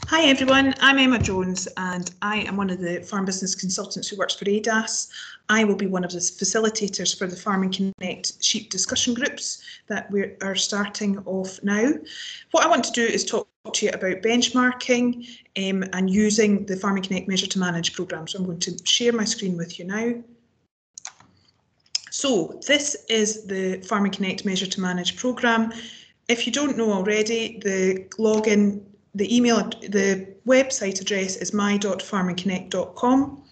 Hi everyone, I'm Emma Jones and I am one of the farm business consultants who works for ADAS. I will be one of the facilitators for the Farming Connect sheep discussion groups that we are starting off now. What I want to do is talk to you about benchmarking and using the Farming Connect Measure to Manage programme. So I'm going to share my screen with you now. So this is the Farming Connect Measure to Manage programme. If you don't know already, the login, the website address is my.farmingconnect.com.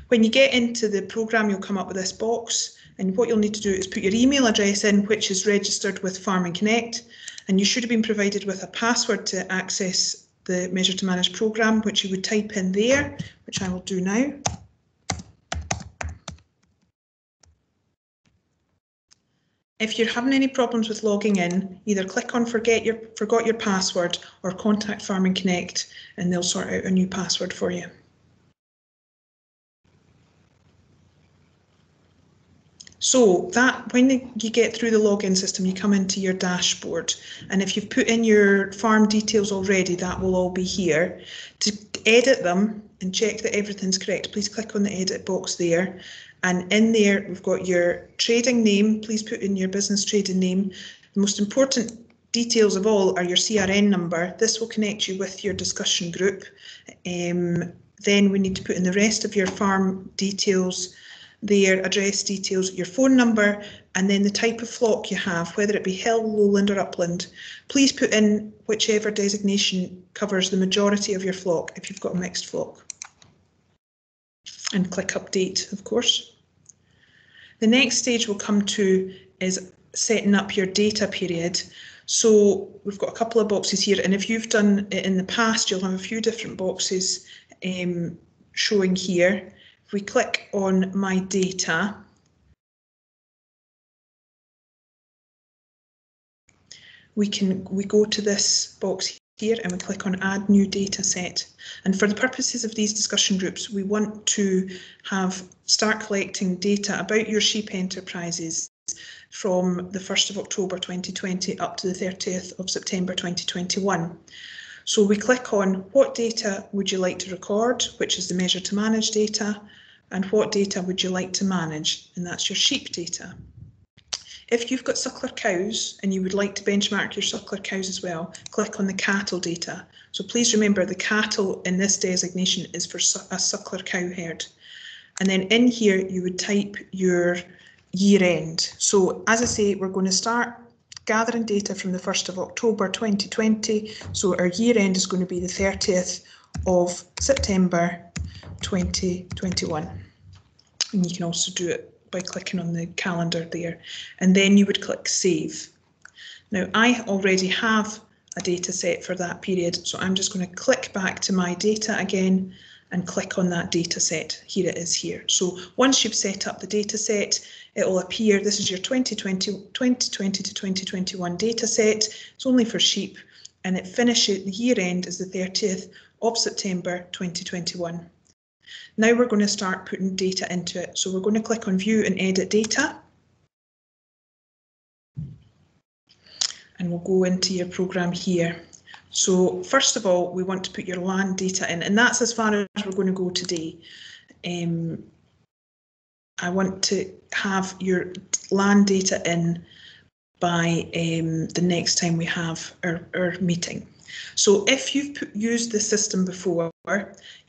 When you get into the programme, you'll come up with this box, and what you'll need to do is put your email address in, which is registered with Farming Connect, and you should have been provided with a password to access the Measure to Manage programme, which you would type in there, which I will do now. If you're having any problems with logging in, either click on forgot your password or contact Farming Connect and they'll sort out a new password for you. So that when you get through the login system, you come into your dashboard, and if you've put in your farm details already, that will all be here. To edit them and check that everything's correct, please click on the edit box there. And in there, we've got your trading name. Please put in your business trading name. The most important details of all are your CRN number. This will connect you with your discussion group. Then we need to put in the rest of your farm details, their address details, your phone number, and then the type of flock you have, whether it be hill, lowland or upland. Please put in whichever designation covers the majority of your flock if you've got a mixed flock. And click update, of course. The next stage we'll come to is setting up your data period. So we've got a couple of boxes here, and if you've done it in the past, you'll have a few different boxes showing here. If we click on my data, we go to this box here and we click on add new data set. And for the purposes of these discussion groups, we want to start collecting data about your sheep enterprises from the 1st of October 2020 up to the 30th of September 2021. So we click on what data would you like to record, which is the measure to manage data, and what data would you like to manage, and that's your sheep data. If you've got suckler cows and you would like to benchmark your suckler cows as well, click on the cattle data. So please remember the cattle in this designation is for a suckler cow herd. And then in here you would type your year end. So as I say, we're going to start gathering data from the 1st of October 2020. So our year end is going to be the 30th of September 2021. And you can also do it by clicking on the calendar there, and then you would click save. Now I already have a data set for that period, so I'm just going to click back to my data again and click on that data set. Here it is here. So once you've set up the data set, it will appear. This is your 2020 to 2021 data set. It's only for sheep, and it finishes, the year end is the 30th of September 2021. Now we're going to start putting data into it. So we're going to click on View and Edit Data. And we'll go into your programme here. So first of all, we want to put your land data in, and that's as far as we're going to go today. I want to have your land data in by the next time we have our meeting. So if you've used the system before,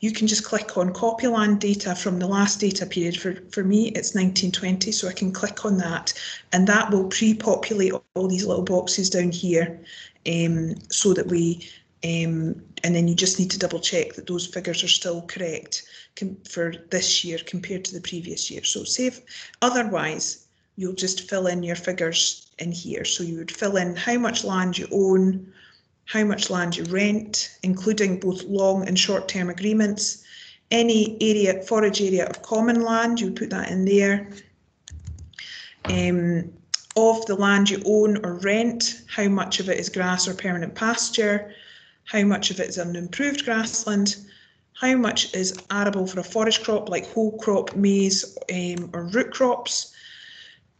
you can just click on copy land data from the last data period. For me, it's 1920, so I can click on that, and that will pre-populate all these little boxes down here, so that we, and then you just need to double check that those figures are still correct for this year compared to the previous year. So save. Otherwise, you'll just fill in your figures in here. So you would fill in how much land you own, how much land you rent, including both long and short-term agreements, any area, forage area of common land, you would put that in there. Of the land you own or rent, how much of it is grass or permanent pasture, how much of it is unimproved grassland, how much is arable for a forage crop like whole crop, maize or root crops,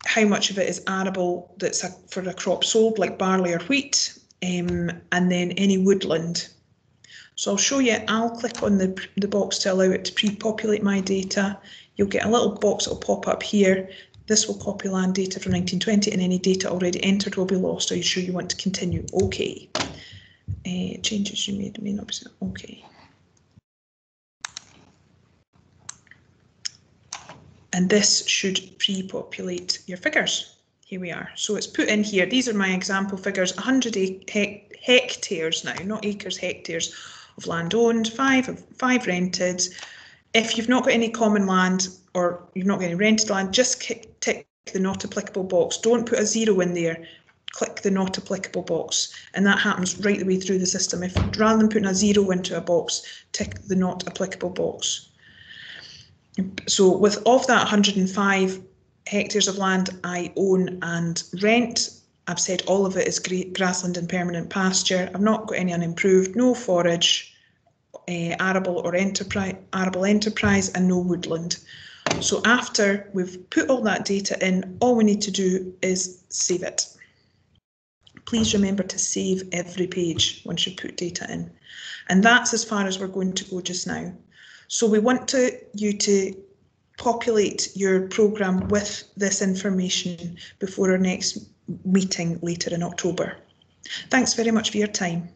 how much of it is arable that's for a crop sold like barley or wheat, and then any woodland. So I'll show you, I'll click on the box to allow it to pre-populate my data. You'll get a little box that will pop up here. This will copy land data from 1920 and any data already entered will be lost. Are you sure you want to continue? Okay. Changes you made may not be okay. And this should pre-populate your figures. Here we are. So it's put in here. These are my example figures. 100 hectares now, not acres, hectares of land owned, five rented. If you've not got any common land or you've not got any rented land, just tick the not applicable box. Don't put a 0 in there. Click the not applicable box, and that happens right the way through the system. If rather than putting a 0 into a box, tick the not applicable box. So of that 105 hectares of land I own and rent, I've said all of it is grassland and permanent pasture. I've not got any unimproved, no forage, arable enterprise, and no woodland. So after we've put all that data in, all we need to do is save it. Please remember to save every page once you put data in. And that's as far as we're going to go just now. So we want you to populate your programme with this information before our next meeting later in October. Thanks very much for your time.